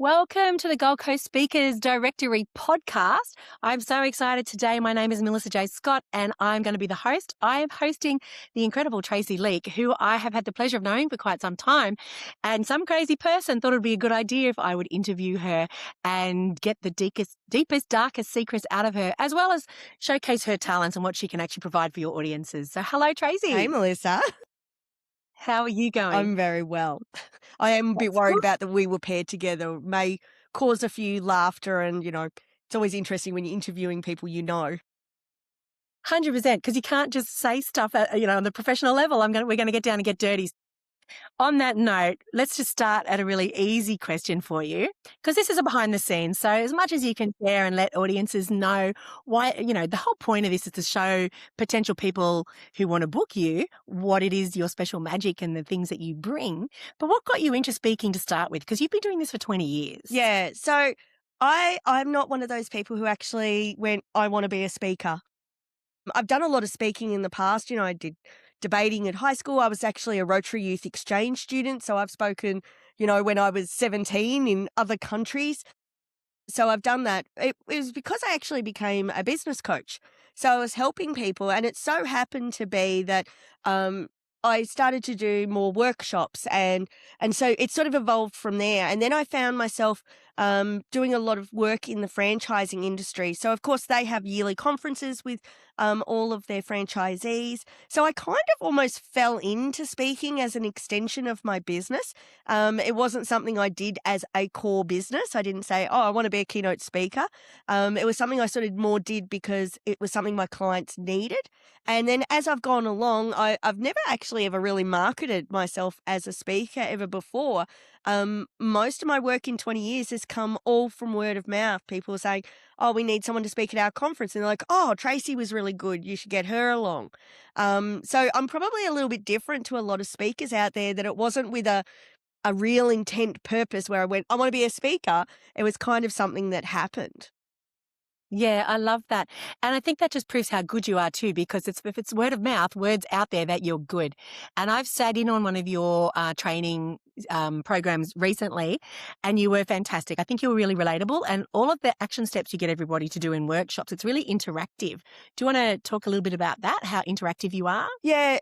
Welcome to the Gold Coast Speakers Directory podcast. I'm so excited today. My name is Melissa J. Scott and I'm going to be the host. I am hosting the incredible Tracey Leak, who I have had the pleasure of knowing for quite some time. And some crazy person thought it would be a good idea if I would interview her and get the deepest, darkest secrets out of her, as well as showcase her talents and what she can actually provide for your audiences. So hello, Tracey. Hey, Melissa. How are you going? I'm very well. I am a bit That's worried good. about that we were paired together. It may cause a few laughter and, it's always interesting when you're interviewing people you know. 100%, because you can't just say stuff on the professional level. We're going to get down and get dirty. On that note, let's just start at a really easy question for you, because this is a behind the scenes. So as much as you can share and let audiences know why, the whole point of this is to show potential people who want to book you what it is, your special magic and the things that you bring. But what got you into speaking to start with? Because you've been doing this for 20 years. Yeah, so I'm not one of those people who actually went, I want to be a speaker. I've done a lot of speaking in the past. I did debating at high school. I was actually a Rotary Youth Exchange student. So I've spoken, when I was 17 in other countries. So I've done that. It was because I actually became a business coach. So I was helping people, and it so happened to be that I started to do more workshops, and so it sort of evolved from there. And then I found myself doing a lot of work in the franchising industry. So of course they have yearly conferences with all of their franchisees. So I kind of almost fell into speaking as an extension of my business. It wasn't something I did as a core business. I didn't say, oh, I want to be a keynote speaker. It was something I sort of more did because it was something my clients needed. And then as I've gone along, I've never actually ever really marketed myself as a speaker ever before. Most of my work in 20 years has come all from word of mouth. People saying, oh, we need someone to speak at our conference. And they're like, oh, Tracey was really good. You should get her along. So I'm probably a little bit different to a lot of speakers out there, that it wasn't with a real intent purpose where I went, I want to be a speaker. It was kind of something that happened. Yeah, I love that. And I think that just proves how good you are too, because if it's word of mouth, words out there that you're good. And I've sat in on one of your training programs recently, and you were fantastic. I think you were really relatable, and all of the action steps you get everybody to do in workshops, it's really interactive. Do you want to talk a little bit about that, how interactive you are? Yeah,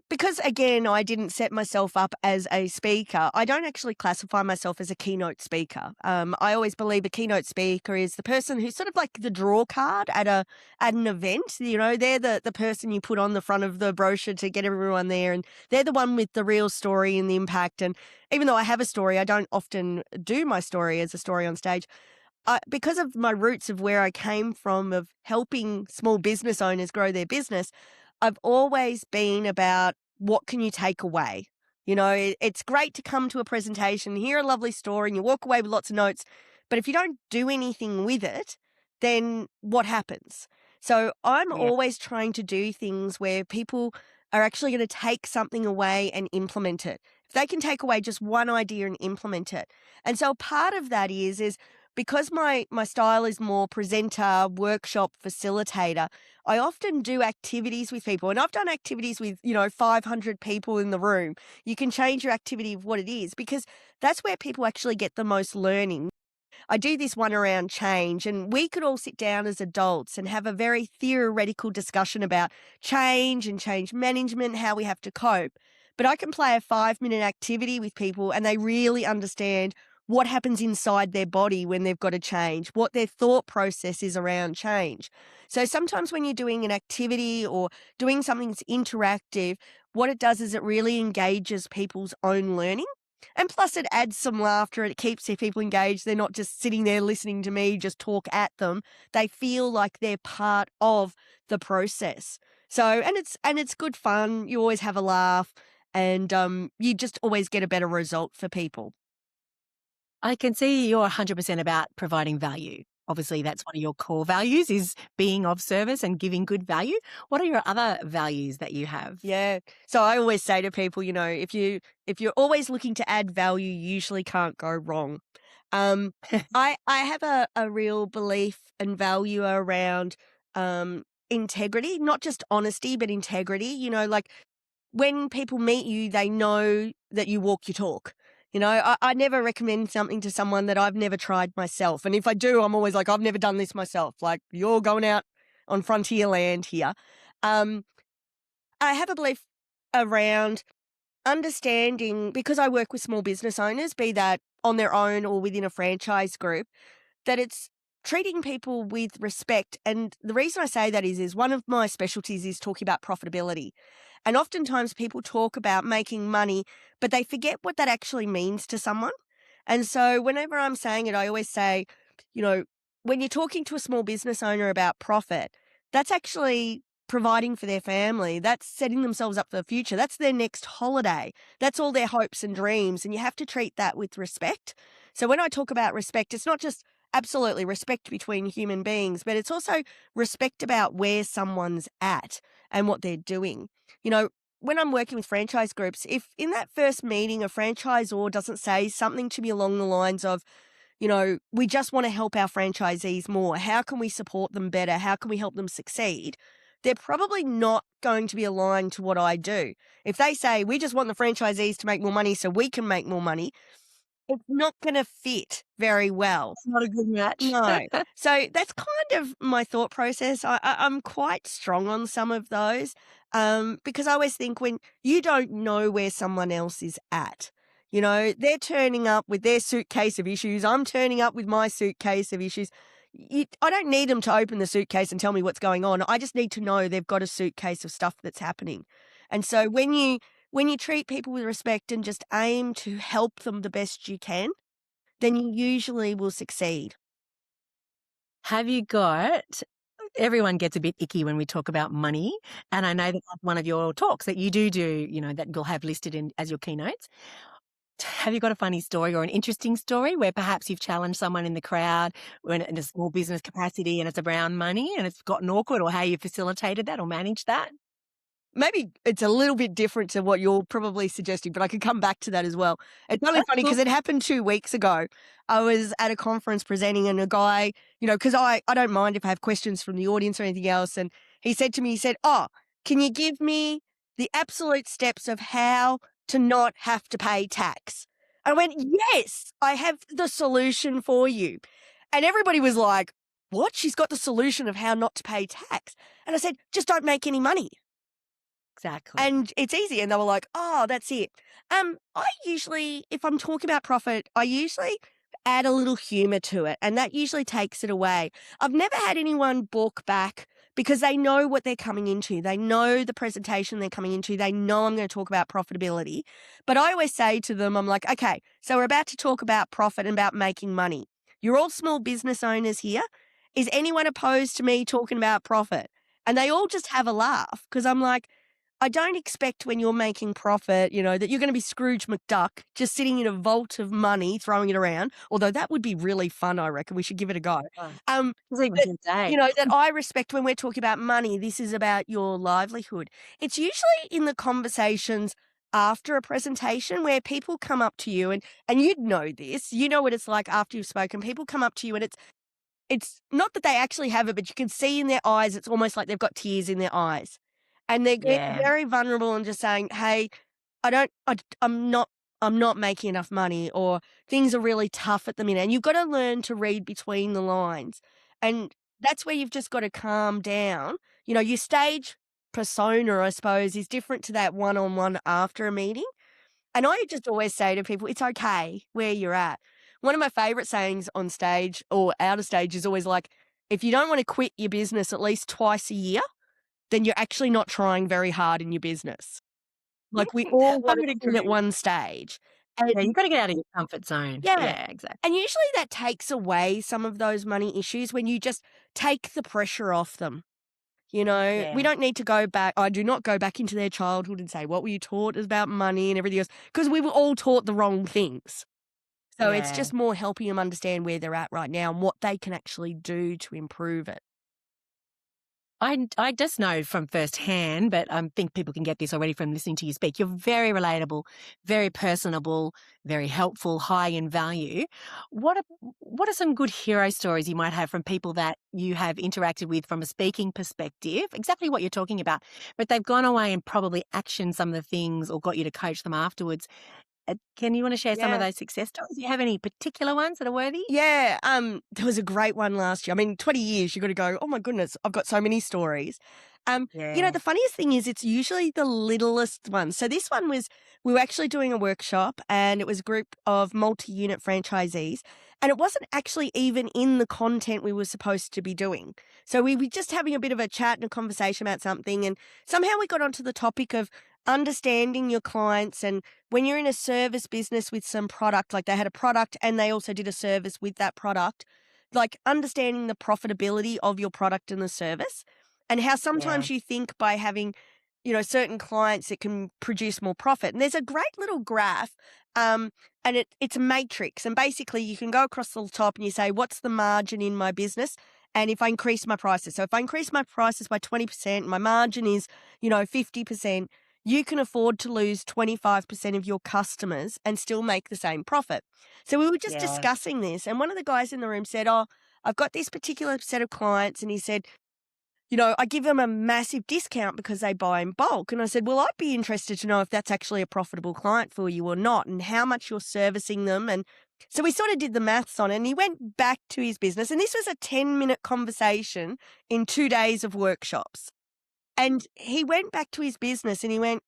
because again, I didn't set myself up as a speaker. I don't actually classify myself as a keynote speaker. I always believe a keynote speaker is the person who's sort of like the draw card at an event. They're the person you put on the front of the brochure to get everyone there, and they're the one with the real story and the impact. And even though I have a story, I don't often do my story as a story on stage. Because of my roots of where I came from, of helping small business owners grow their business, I've always been about what can you take away? It's great to come to a presentation, hear a lovely story, and you walk away with lots of notes. But if you don't do anything with it, then what happens? So I'm Yeah. always trying to do things where people are actually going to take something away and implement it. If they can take away just one idea and implement it. And so part of that is because my style is more presenter, workshop, facilitator, I often do activities with people, and I've done activities with, 500 people in the room. You can change your activity of what it is, because that's where people actually get the most learning. I do this one around change, and we could all sit down as adults and have a very theoretical discussion about change and change management, how we have to cope. But I can play a 5-minute activity with people, and they really understand what happens inside their body when they've got to change, what their thought process is around change. So sometimes when you're doing an activity or doing something that's interactive, what it does is it really engages people's own learning. And plus it adds some laughter and it keeps their people engaged. They're not just sitting there listening to me just talk at them. They feel like they're part of the process. So, and it's good fun. You always have a laugh, and you just always get a better result for people. I can see you're 100% about providing value. Obviously, that's one of your core values, is being of service and giving good value. What are your other values that you have? Yeah. So I always say to people, if you're always looking to add value, you usually can't go wrong. Um, I have a real belief and value around integrity, not just honesty, but integrity. Like when people meet you, they know that you walk your talk. You know, I never recommend something to someone that I've never tried myself. And if I do, I'm always like, I've never done this myself. Like, you're going out on frontier land here. Um, I have a belief around understanding, because I work with small business owners, be that on their own or within a franchise group, that it's treating people with respect. And the reason I say that is one of my specialties is talking about profitability. And oftentimes people talk about making money, but they forget what that actually means to someone. And so whenever I'm saying it, I always say, you know, when you're talking to a small business owner about profit, that's actually providing for their family. That's setting themselves up for the future. That's their next holiday. That's all their hopes and dreams. And you have to treat that with respect. So when I talk about respect, it's not just absolutely respect between human beings, but it's also respect about where someone's at and what they're doing. You know, when I'm working with franchise groups, if in that first meeting a franchisor doesn't say something to me along the lines of, you know, we just want to help our franchisees more, how can we support them better? How can we help them succeed? They're probably not going to be aligned to what I do. If they say, we just want the franchisees to make more money so we can make more money, it's not going to fit very well. It's not a good match. No. So that's kind of my thought process. I'm quite strong on some of those because I always think when you don't know where someone else is at, you know, they're turning up with their suitcase of issues. I'm turning up with my suitcase of issues. I don't need them to open the suitcase and tell me what's going on. I just need to know they've got a suitcase of stuff that's happening. And so when you treat people with respect and just aim to help them the best you can, then you usually will succeed. Have you got everyone gets a bit icky when we talk about money, and I know that that's one of your talks that you do, you know, that you'll have listed in as your keynotes. Have you got a funny story or an interesting story where perhaps you've challenged someone in the crowd when in a small business capacity and it's around money and it's gotten awkward, or how you facilitated that or managed that? Maybe it's a little bit different to what you're probably suggesting, but I could come back to that as well. It's only That's funny cool. because it happened 2 weeks ago. I was at a conference presenting and a guy, you know, because I don't mind if I have questions from the audience or anything else. And he said to me, he said, "Oh, can you give me the absolute steps of how to not have to pay tax?" I went, "Yes, I have the solution for you." And everybody was like, "What? She's got the solution of how not to pay tax." And I said, "Just don't make any money." Exactly. And it's easy. And they were like, "Oh, that's it." I usually, if I'm talking about profit, I usually add a little humor to it, and that usually takes it away. I've never had anyone balk back because they know what they're coming into. They know the presentation they're coming into. They know I'm going to talk about profitability. But I always say to them, I'm like, okay, so we're about to talk about profit and about making money. You're all small business owners here. Is anyone opposed to me talking about profit? And they all just have a laugh because I'm like, I don't expect when you're making profit, you know, that you're going to be Scrooge McDuck just sitting in a vault of money throwing it around, although that would be really fun, I reckon. We should give it a go. Oh, Um, it's even but, today. you know, that I respect when we're talking about money, this is about your livelihood. It's usually in the conversations after a presentation where people come up to you and you'd know this, you know what it's like after you've spoken. People come up to you and it's not that they actually have it, but you can see in their eyes, it's almost like they've got tears in their eyes. And they're getting Yeah. very vulnerable and just saying, "Hey, I'm not making enough money," or "Things are really tough at the minute." And you've got to learn to read between the lines. And that's where you've just got to calm down. You know, your stage persona, I suppose, is different to that one-on-one after a meeting. And I just always say to people, it's okay where you're at. One of my favorite sayings on stage or out of stage is always like, if you don't want to quit your business at least twice a year, then you're actually not trying very hard in your business. Like, we all I want would to quit at agree. one stage. And Yeah, you've got to get out of your comfort zone. yeah. Yeah, exactly. And usually that takes away some of those money issues when you just take the pressure off them. You know, we Yeah. don't need to go back. I do not go back into their childhood and say, "What were you taught about money and everything else?" Because we were all taught the wrong things. So it's Yeah. just more helping them understand where they're at right now and what they can actually do to improve it. I just know from firsthand, but I think people can get this already from listening to you speak. You're very relatable, very personable, very helpful, high in value. What are some good hero stories you might have from people that you have interacted with from a speaking perspective? Exactly what you're talking about, but they've gone away and probably actioned some of the things or got you to coach them afterwards. Can you want to share some of Yeah. those success stories? Do you have any particular ones that are worthy? Yeah, there was a great one last year. I mean, 20 years, you got to go, oh my goodness, I've got so many stories. Yeah. The funniest thing is it's usually the littlest ones. So this one was, we were actually doing a workshop and it was a group of multi-unit franchisees and it wasn't actually even in the content we were supposed to be doing. So we were just having a bit of a chat and a conversation about something and somehow we got onto the topic of understanding your clients and when you're in a service business with some product, like they had a product and they also did a service with that product, like understanding the profitability of your product and the service and how Yeah. sometimes you think by having, certain clients, it can produce more profit. And there's a great little graph, and it's a matrix. And basically, you can go across the top and you say, what's the margin in my business? And if I increase my prices, so if I increase my prices by 20%, my margin is, 50%, you can afford to lose 25% of your customers and still make the same profit. So we were just Yeah. discussing this, and one of the guys in the room said, oh, I've got this particular set of clients. And he said, I give them a massive discount because they buy in bulk. And I said, well, I'd be interested to know if that's actually a profitable client for you or not and how much you're servicing them. And so we sort of did the maths on it and he went back to his business. And this was a 10-minute conversation in 2 days of workshops. And he went back to his business and he went,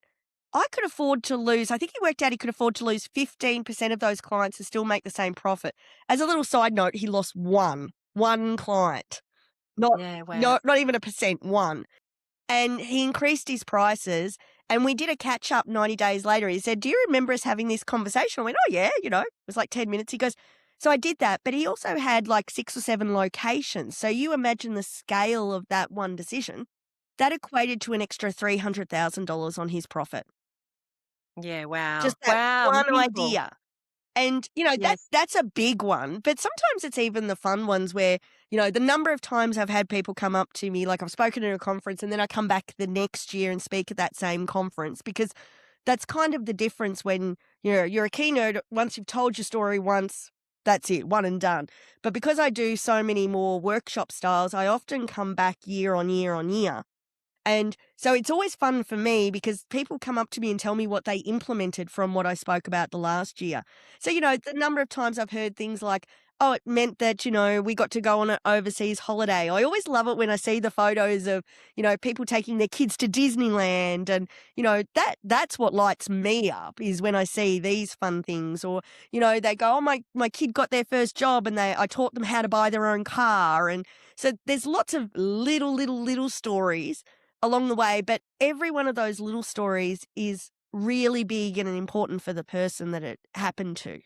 I could afford to lose, I think he worked out he could afford to lose 15% of those clients and still make the same profit. As a little side note, he lost one client. Not Yeah. Wow. not even a percent, one. And he increased his prices, and we did a catch up 90 days later. He said, "Do you remember us having this conversation?" I went, "Oh, yeah, it was like 10 minutes." He goes, "So I did that, but he also had like 6 or 7 locations. So you imagine the scale of that one decision. That equated to an extra $300,000 on his profit. Yeah. Wow. Just that Wow. one Unbelievable. idea." And, Yes. that's a big one, but sometimes it's even the fun ones where, the number of times I've had people come up to me, like I've spoken at a conference and then I come back the next year and speak at that same conference because that's kind of the difference when, you're a keynote, once you've told your story once, that's it, one and done. But because I do so many more workshop styles, I often come back year on year on year. And so it's always fun for me because people come up to me and tell me what they implemented from what I spoke about the last year. So, the number of times I've heard things like, oh, it meant that, we got to go on an overseas holiday. I always love it when I see the photos of, people taking their kids to Disneyland. And, that's what lights me up is when I see these fun things. Or, they go, oh, my kid got their first job and I taught them how to buy their own car. And so there's lots of little stories along the way, but every one of those little stories is really big and important for the person that it happened to.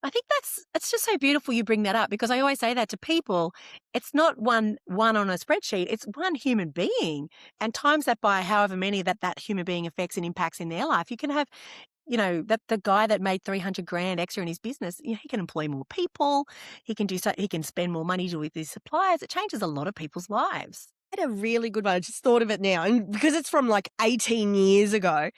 I think it's just so beautiful you bring that up because I always say that to people. It's not one on a spreadsheet. It's one human being, and times that by however many that human being affects and impacts in their life. You can have, that the guy that made 300 grand extra in his business. He can employ more people. He can do so. He can spend more money with his suppliers. It changes a lot of people's lives. I had a really good one. I just thought of it now. And because it's from like 18 years ago,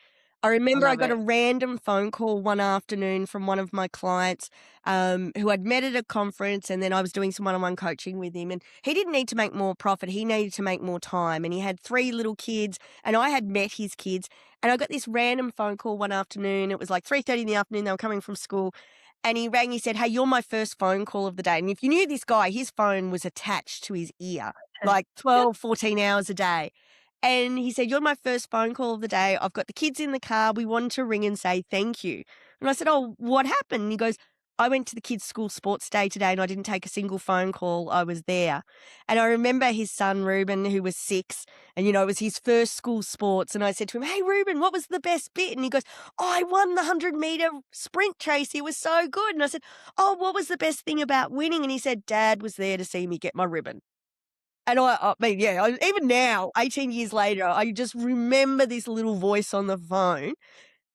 I I remember I love got a it. random phone call one afternoon from one of my clients who I'd met at a conference and then I was doing some one-on-one coaching with him and he didn't need to make more profit. He needed to make more time and he had 3 little kids and I had met his kids and I got this random phone call one afternoon. It was like 3:30 in the afternoon. They were coming from school and he rang. He said, "Hey, you're my first phone call of the day." And if you knew this guy, his phone was attached to his ear like 12, 14 hours a day. And he said, "You're my first phone call of the day. I've got the kids in the car. We wanted to ring and say thank you." And I said, "Oh, what happened?" And he goes, "I went to the kids' school sports day today and I didn't take a single phone call. I was there." And I remember his son, Ruben, who was 6, and, it was his first school sports. And I said to him, "Hey, Ruben, what was the best bit?" And he goes, "Oh, I won the 100-meter sprint, Tracy. It was so good." And I said, "Oh, what was the best thing about winning?" And he said, "Dad was there to see me get my ribbon." And I mean, yeah, even now, 18 years later, I just remember this little voice on the phone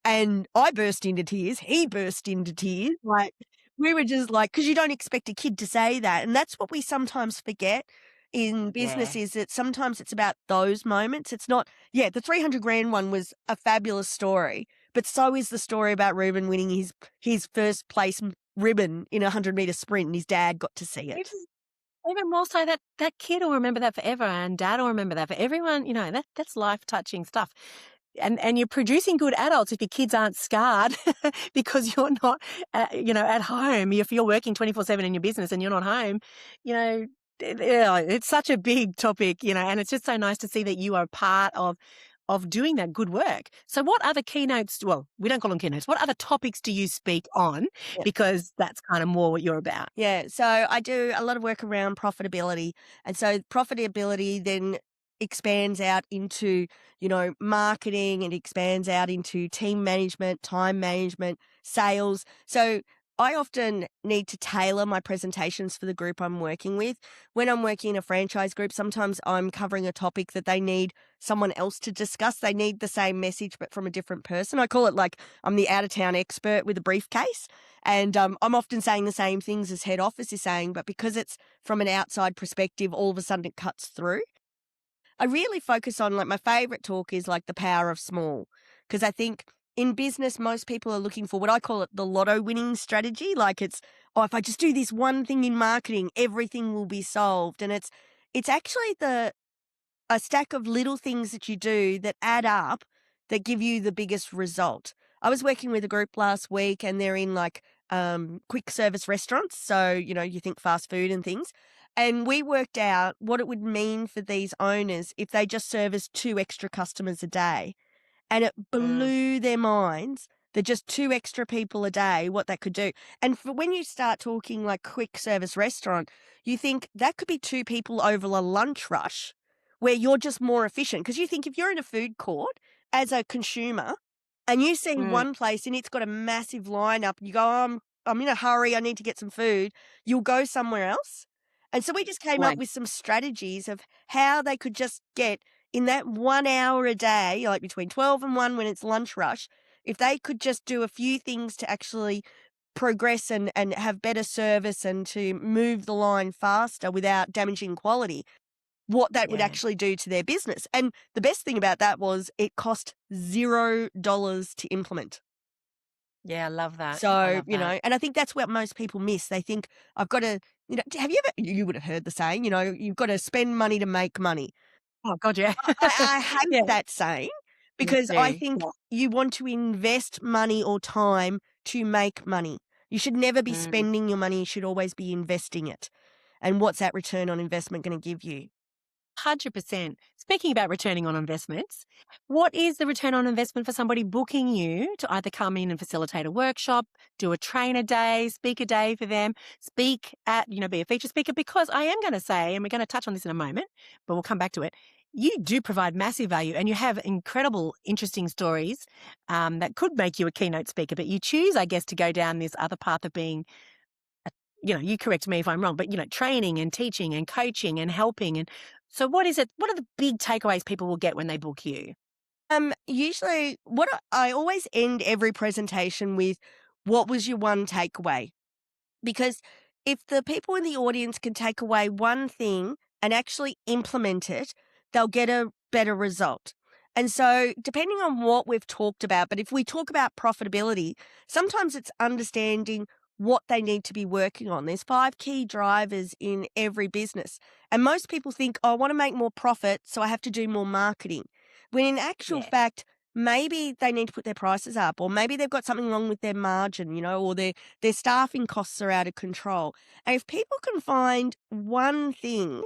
and I burst into tears. He burst into tears. Like, we were just like, because you don't expect a kid to say that. And that's what we sometimes forget in business Yeah. is that sometimes it's about those moments. It's not, yeah, the 300 grand one was a fabulous story, but so is the story about Ruben winning his first place ribbon in a 100-meter sprint and his dad got to see it. Even more so that kid will remember that forever, and dad will remember that for everyone. That's life touching stuff. and you're producing good adults if your kids aren't scarred because you're not, at home. If you're working 24/7 in your business and you're not home, yeah, it's such a big topic, and it's just so nice to see that you are part of doing that good work. So what other keynotes, well, we don't call them keynotes, what other topics do you speak on? Yeah. Because that's kind of more what you're about. Yeah, so I do a lot of work around profitability. And so profitability then expands out into, marketing, and expands out into team management, time management, sales. So I often need to tailor my presentations for the group I'm working with. When I'm working in a franchise group, sometimes I'm covering a topic that they need someone else to discuss. They need the same message, but from a different person. I call it like I'm the out of town expert with a briefcase. And I'm often saying the same things as head office is saying, but because it's from an outside perspective, all of a sudden it cuts through. I really focus on, like, my favorite talk is like the power of small, because I think in business, most people are looking for what I call it the lotto winning strategy. Like it's, oh, if I just do this one thing in marketing, everything will be solved. And it's actually a stack of little things that you do that add up that give you the biggest result. I was working with a group last week and they're in like quick service restaurants. So, you think fast food and things. And we worked out what it would mean for these owners if they just serviced 2 extra customers a day. And it Mm, blew their minds that just 2 extra people a day, what that could do. And for when you start talking like quick service restaurant, you think that could be 2 people over a lunch rush where you're just more efficient. Because you think if you're in a food court as a consumer and you see mm, one place and it's got a massive lineup, you go, oh, I'm in a hurry, I need to get some food, you'll go somewhere else. And so we just came up right. with some strategies of how they could just get in that 1 hour a day, like between 12 and 1 when it's lunch rush, if they could just do a few things to actually progress and have better service and to move the line faster without damaging quality, what that would Yeah. actually do to their business. And the best thing about that was it cost $0 to implement. Yeah, I love that. I So, love that. and I think that's what most people miss. They think I've got to, have you ever, you would have heard the saying, you've got to spend money to make money. Oh god, yeah. I hate Yeah, that saying me because I too. think Yeah. you want to invest money or time to make money. You should never be Mm. spending your money, you should always be investing it. And what's that return on investment going to give you? 100%. Speaking about returning on investments, what is the return on investment for somebody booking you to either come in and facilitate a workshop, do a trainer day, speak a day for them, speak at, be a feature speaker? Because I am going to say, and we're going to touch on this in a moment, but we'll come back to it. You do provide massive value and you have incredible, interesting stories that could make you a keynote speaker, but you choose, I guess, to go down this other path of being you correct me if I'm wrong, but training and teaching and coaching and helping. And so what is it? What are the big takeaways people will get when they book you? Usually what I always end every presentation with, what was your one takeaway? Because if the people in the audience can take away one thing and actually implement it, they'll get a better result. And so, depending on what we've talked about, but if we talk about profitability, sometimes it's understanding what they need to be working on. There's 5 key drivers in every business. And most people think, oh, I want to make more profit, so I have to do more marketing. When in actual Yeah. fact, maybe they need to put their prices up, or maybe they've got something wrong with their margin, or their staffing costs are out of control. And if people can find one thing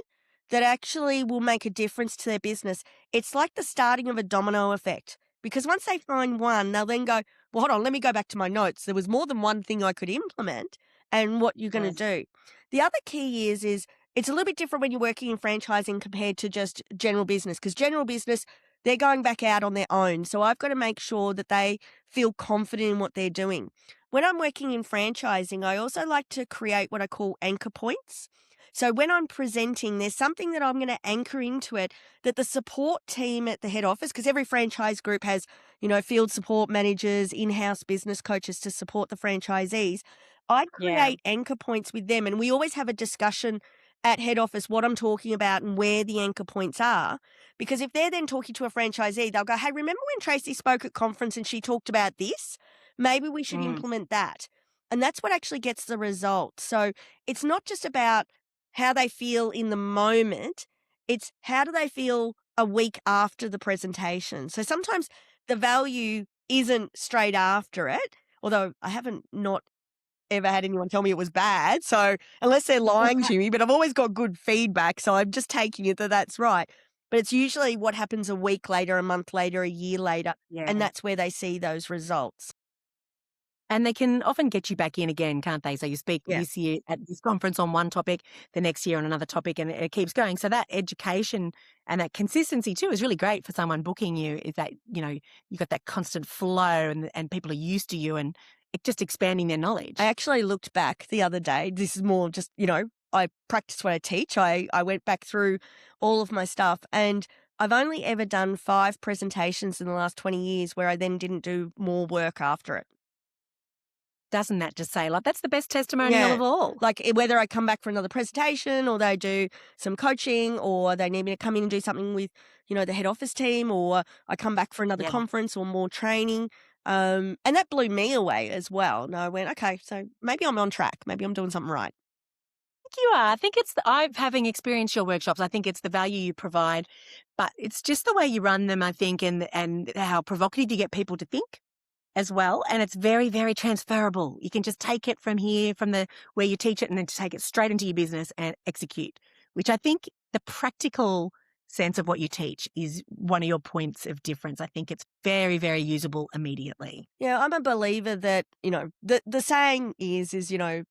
that actually will make a difference to their business, it's like the starting of a domino effect. Because once they find one, they'll then go, well, hold on, let me go back to my notes. There was more than one thing I could implement and what you're going to Mm, do. The other key is it's a little bit different when you're working in franchising compared to just general business, because general business, they're going back out on their own. So I've got to make sure that they feel confident in what they're doing. When I'm working in franchising, I also like to create what I call anchor points. So when I'm presenting, there's something that I'm going to anchor into it that the support team at the head office, because every franchise group has, field support managers, in-house business coaches to support the franchisees. I yeah. create anchor points with them and we always have a discussion at head office what I'm talking about and where the anchor points are. Because if they're then talking to a franchisee, they'll go, hey, remember when Tracey spoke at conference and she talked about this? Maybe we should Mm, implement that. And that's what actually gets the result. So it's not just about how they feel in the moment, it's how do they feel a week after the presentation. So sometimes the value isn't straight after it, although I haven't not ever had anyone tell me it was bad. So unless they're lying to me, but I've always got good feedback. So I'm just taking it that that's right. But it's usually what happens a week later, a month later, a year later. Yeah. And that's where they see those results. And they can often get you back in again, can't they? So you speak Yeah. this year at this conference on one topic, the next year on another topic, and it keeps going. So that education and that consistency too is really great for someone booking you. Is that, you got that constant flow and people are used to you and it just expanding their knowledge. I actually looked back the other day. This is more just, I practice what I teach. I went back through all of my stuff, and I've only ever done 5 presentations in the last 20 years where I then didn't do more work after it. Doesn't that just say, like, that's the best testimonial of all? Like whether I come back for another presentation or they do some coaching or they need me to come in and do something with, the head office team, or I come back for another Yeah. conference or more training. And that blew me away as well. And I went, okay, so maybe I'm on track. Maybe I'm doing something right. You are. I think it's I've having experienced your workshops. I think it's the value you provide, but it's just the way you run them, I think, and how provocative you get people to think as well. And it's very, very transferable. You can just take it from here, from the where you teach it, and then take it straight into your business and execute, which I think the practical sense of what you teach is one of your points of difference. I think it's very, very usable immediately. Yeah, I'm a believer that, the saying is,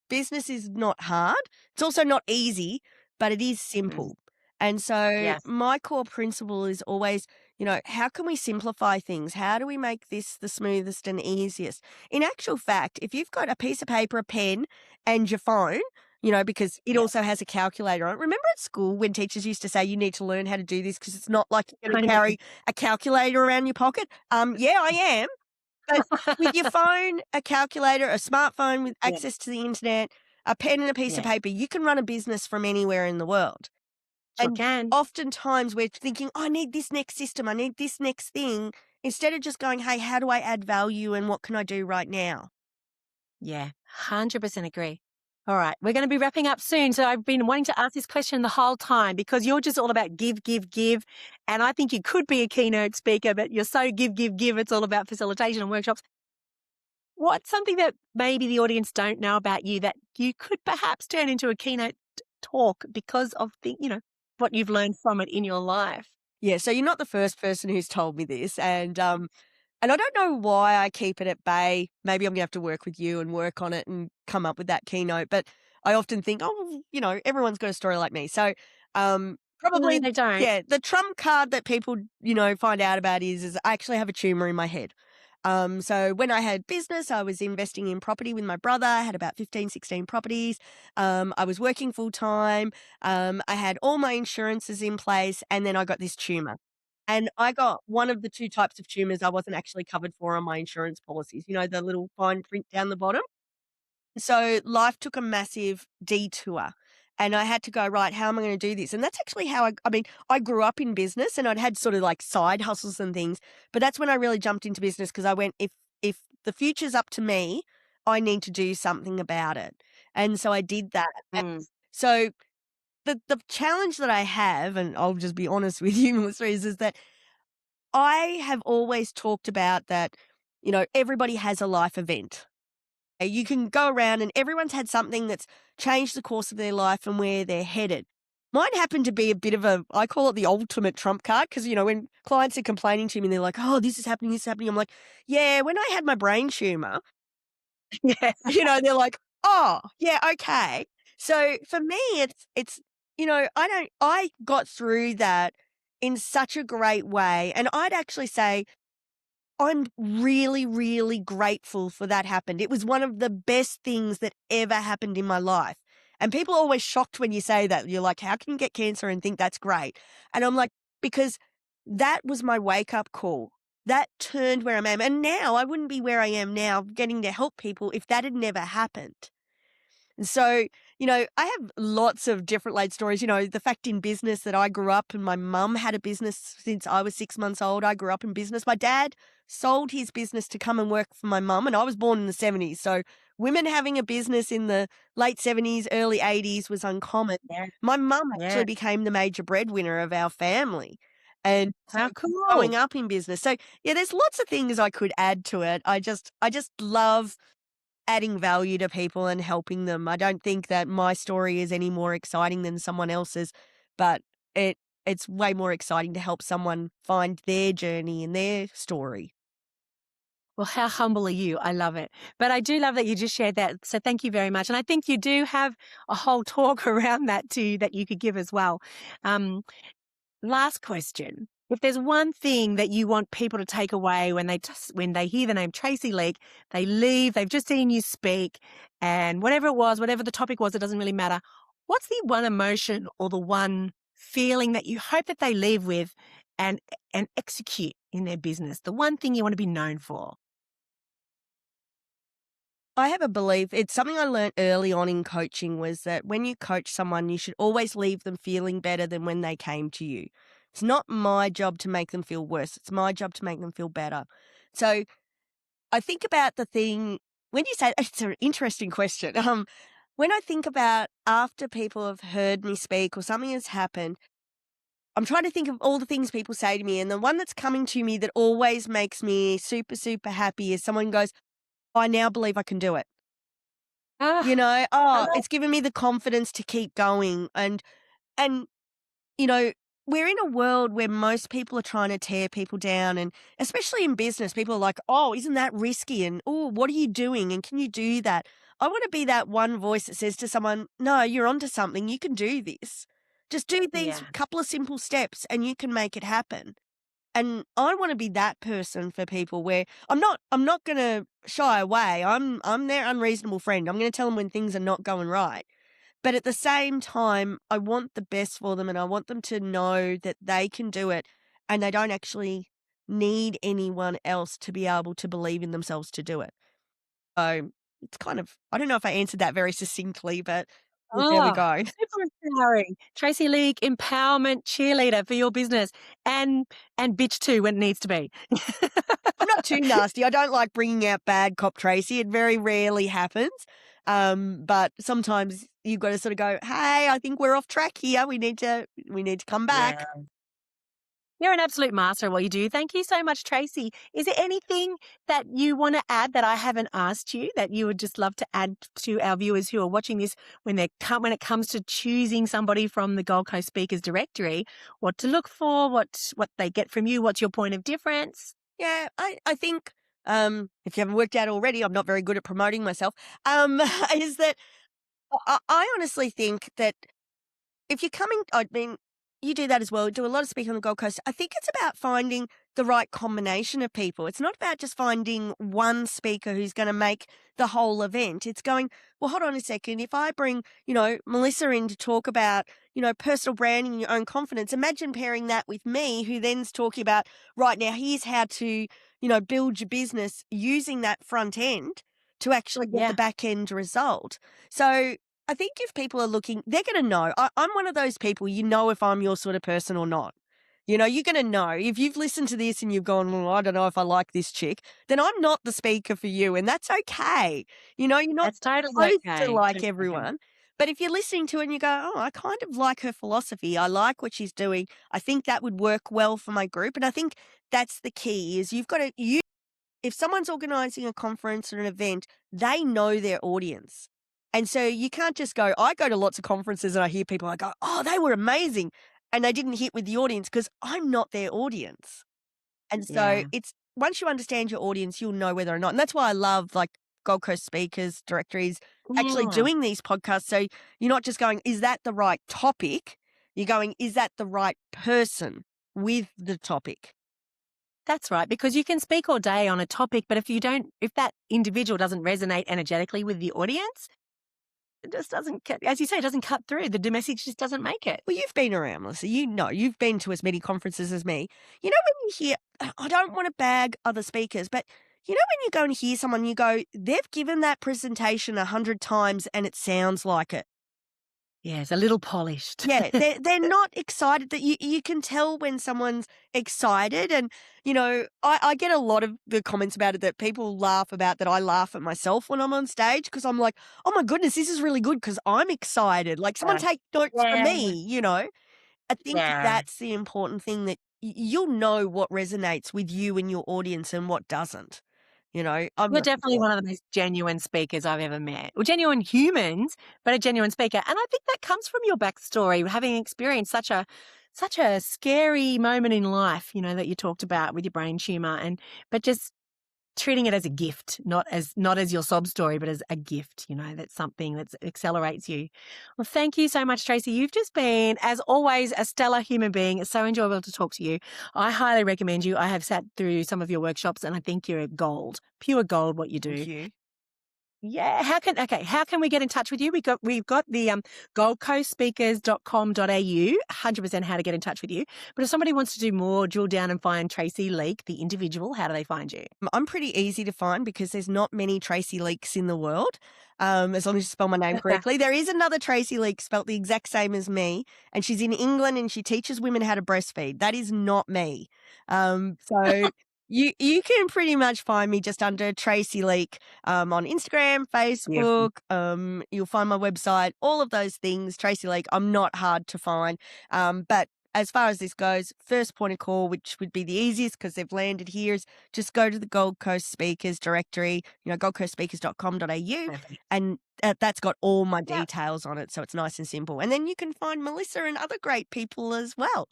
business is not hard. It's also not easy, but it is simple. And so Yes. my core principle is always, how can we simplify things? How do we make this the smoothest and easiest? In actual fact, if you've got a piece of paper, a pen, and your phone, because it Yeah. also has a calculator on it. Remember at school when teachers used to say you need to learn how to do this because it's not like you're going to carry a calculator around your pocket? Yeah, I am. But with your phone, a calculator, a smartphone with Yeah. access to the internet, a pen and a piece of Yeah. paper, you can run a business from anywhere in the world. Sure And can. oftentimes we're thinking, I need this next system, I need this next thing, instead of just going, hey, how do I add value and what can I do right now? Yeah, 100% agree. All right, we're going to be wrapping up soon. So I've been wanting to ask this question the whole time because you're just all about give, give, give. And I think you could be a keynote speaker, but you're so give, give, give. It's all about facilitation and workshops. What's something that maybe the audience don't know about you that you could perhaps turn into a keynote talk because of what you've learned from it in your life? Yeah, so you're not the first person who's told me this, and I don't know why I keep it at bay. Maybe I'm gonna have to work with you and work on it and come up with that keynote. But I often think, oh, everyone's got a story like me. So No, probably, they don't. yeah, the trump card that people, find out about is I actually have a tumor in my head. So when I had business, I was investing in property with my brother. I had about 15, 16 properties. I was working full time. I had all my insurances in place, and then I got this tumor. And I got one of the 2 types of tumors I wasn't actually covered for on my insurance policies, the little fine print down the bottom. So life took a massive detour, and I had to go, right, how am I going to do this? And that's actually how I mean, I grew up in business and I'd had sort of like side hustles and things, but that's when I really jumped into business because I went, if the future's up to me, I need to do something about it. And so I did that. Mm. So the challenge that I have, and I'll just be honest with you, Melissa, is that I have always talked about that, everybody has a life event. You can go around and everyone's had something that's changed the course of their life and where they're headed. Mine happened to be a bit of I call it the ultimate trump card because, when clients are complaining to me and they're like, oh, this is happening, this is happening. I'm like, yeah, when I had my brain tumor, Yeah. they're like, oh, yeah, okay. So for me, it's, I got through that in such a great way. And I'd actually say, I'm really, really grateful for that happened. It was one of the best things that ever happened in my life. And people are always shocked when you say that. You're like, how can you get cancer and think that's great? And I'm like, because that was my wake up call. That turned where I am. And now I wouldn't be where I am now getting to help people if that had never happened. And so, I have lots of different late stories. The fact in business that I grew up and my mum had a business since I was 6 months old. I grew up in business. My dad sold his business to come and work for my mum, and I was born in the 70s. So women having a business in the late 70s, early 80s was uncommon. Yeah. My mum Yeah. actually became the major breadwinner of our family. and so How growing cool. up in business. So, yeah, there's lots of things I could add to it. I just love adding value to people and helping them. I don't think that my story is any more exciting than someone else's, but it it's way more exciting to help someone find their journey and their story. Well, how humble are you? I love it. But I do love that you just shared that. So thank you very much. And I think you do have a whole talk around that too that you could give as well. Um, Last question. If there's one thing that you want people to take away when when they hear the name Tracey Leak, they leave, they've just seen you speak, and whatever it was, whatever the topic was, it doesn't really matter. What's the one emotion or the one feeling that you hope that they leave with and execute in their business? The one thing you want to be known for? I have a belief, it's something I learned early on in coaching, was that when you coach someone, you should always leave them feeling better than when they came to you. It's not my job to make them feel worse. It's my job to make them feel better. So I think about the thing when you say it's an interesting question. When I think about after people have heard me speak or something has happened, I'm trying to think of all the things people say to me. And the one that's coming to me that always makes me super, super happy is someone goes, I now believe I can do it. You Ah, know, I oh, love it's given me the confidence to keep going. And you know, we're in a world where most people are trying to tear people down, and especially in business, people are like, "Oh, isn't that risky?" And "Oh, what are you doing? And can you do that?" I want to be that one voice that says to someone, "No, you're onto something. You can do this. Just do these yeah. couple of simple steps, and you can make it happen." And I want to be that person for people where I'm not going to shy away. I'm their unreasonable friend. I'm going to tell them when things are not going right. But at the same time, I want the best for them and I want them to know that they can do it and they don't actually need anyone else to be able to believe in themselves to do it. So it's kind of, I don't know if I answered that very succinctly, but there we Oh, go. super empowering. Tracey Leak, empowerment cheerleader for your business and bitch too when it needs to be. I'm not too nasty. I don't like bringing out bad cop Tracy. It very rarely happens. But sometimes you've got to sort of go, hey, I think we're off track here. We need to come Yeah. back. You're an absolute master at what you do. Thank you so much, Tracy. Is there anything that you want to add that I haven't asked you that you would just love to add to our viewers who are watching this when it comes to choosing somebody from the Gold Coast Speakers Directory? What to look for? What they get from you? What's your point of difference? Yeah, I think if you haven't worked out already, I'm not very good at promoting myself. Is that I honestly think that if you're coming, I mean, you do that as well. Do a lot of speaking on the Gold Coast. I think it's about finding the right combination of people. It's not about just finding one speaker who's going to make the whole event. It's going, well, hold on a second. If I bring, Melissa in to talk about, personal branding and your own confidence, imagine pairing that with me, who then's talking about, right now, here's how to, build your business using that front end to actually get the Yeah, back end result. So I think if people are looking, they're going to know. I'm one of those people, if I'm your sort of person or not. You're going to know. If you've listened to this and you've gone, well, I don't know if I like this chick, then I'm not the speaker for you. And that's okay. You're not that's totally supposed to okay. like Totally okay. everyone. But if you're listening to it and you go, oh, I kind of like her philosophy. I like what she's doing. I think that would work well for my group. And I think that's the key is you've got to, if someone's organizing a conference or an event, they know their audience. And so you can't just go, I go to lots of conferences and I hear people, I go, oh, they were amazing. And they didn't hit with the audience because I'm not their audience. And so Yeah. it's once you understand your audience, you'll know whether or not. And that's why I love like Gold Coast speakers, directories, actually Yeah. doing these podcasts. So you're not just going, is that the right topic? You're going, is that the right person with the topic? That's right, because you can speak all day on a topic, but if that individual doesn't resonate energetically with the audience, it just doesn't, as you say, it doesn't cut through. The message just doesn't make it. Well, you've been around, Melissa. You know, you've been to as many conferences as me. You know, when you hear, I don't want to bag other speakers, but when you go and hear someone, you go, they've given that presentation 100 times and it sounds like it. Yeah, it's a little polished. Yeah, they're not excited. That you can tell when someone's excited, and I get a lot of the comments about it that people laugh about. That I laugh at myself when I'm on stage because I'm like, oh my goodness, this is really good because I'm excited. Like someone Yeah. take notes from Yeah. me. I think Yeah. that's the important thing, that you'll know what resonates with you and your audience and what doesn't. I'm You're not definitely sure. one of the most genuine speakers I've ever met. Well, genuine humans, but a genuine speaker. And I think that comes from your backstory, having experienced such a scary moment in life, that you talked about with your brain tumor, but just treating it as a gift, not as your sob story, but as a gift, that's something that accelerates you. Well, thank you so much, Tracey. You've just been, as always, a stellar human being. It's so enjoyable to talk to you. I highly recommend you. I have sat through some of your workshops and I think you're gold, pure gold what you do. Thank you. Yeah. How can we get in touch with you? We've got the goldcoastspeakers.com.au, 100% how to get in touch with you. But if somebody wants to do more, drill down and find Tracey Leak, the individual, how do they find you? I'm pretty easy to find because there's not many Tracey Leaks in the world. As long as you spell my name correctly. There is another Tracey Leak spelt the exact same as me, and she's in England and she teaches women how to breastfeed. That is not me. So you can pretty much find me just under Tracey Leak on Instagram, Beautiful. Facebook. You'll find my website, all of those things. Tracey Leak. I'm not hard to find, but as far as this goes, first point of call, which would be the easiest because they've landed here, is just go to the Gold Coast Speakers directory, goldcoastspeakers.com.au, Perfect. and that's got all my Yeah. details on it. So it's nice and simple. And then you can find Melissa and other great people as well.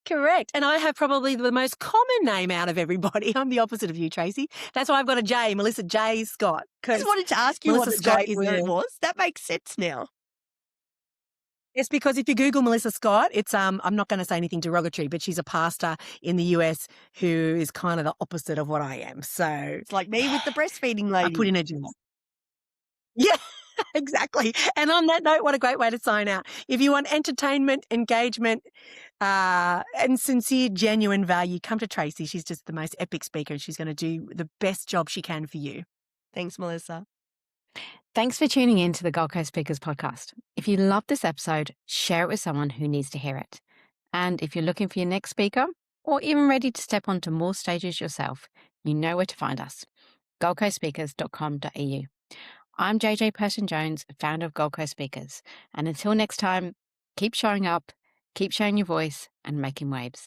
Correct. And I have probably the most common name out of everybody. I'm the opposite of you, Tracey. That's why I've got a J, Melissa J. Scott. I just Because wanted to ask you Melissa what the Scott J is word was. That makes sense now. it's because if you Google Melissa Scott, I'm not going to say anything derogatory, but she's a pastor in the US who is kind of the opposite of what I am. So It's like me with the breastfeeding I put lady. in a J. Yeah, exactly. And on that note, what a great way to sign out. If you want entertainment, engagement, and sincere, genuine value, come to Tracey. She's just the most epic speaker and she's going to do the best job she can for you. Thanks, Melissa. Thanks for tuning in to the Gold Coast Speakers podcast. If you loved this episode, share it with someone who needs to hear it. And if you're looking for your next speaker or even ready to step onto more stages yourself, you know where to find us. goldcoastspeakers.com.au. I'm JJ Person-Jones, founder of Gold Coast Speakers. And until next time, keep showing up, keep showing your voice and making waves.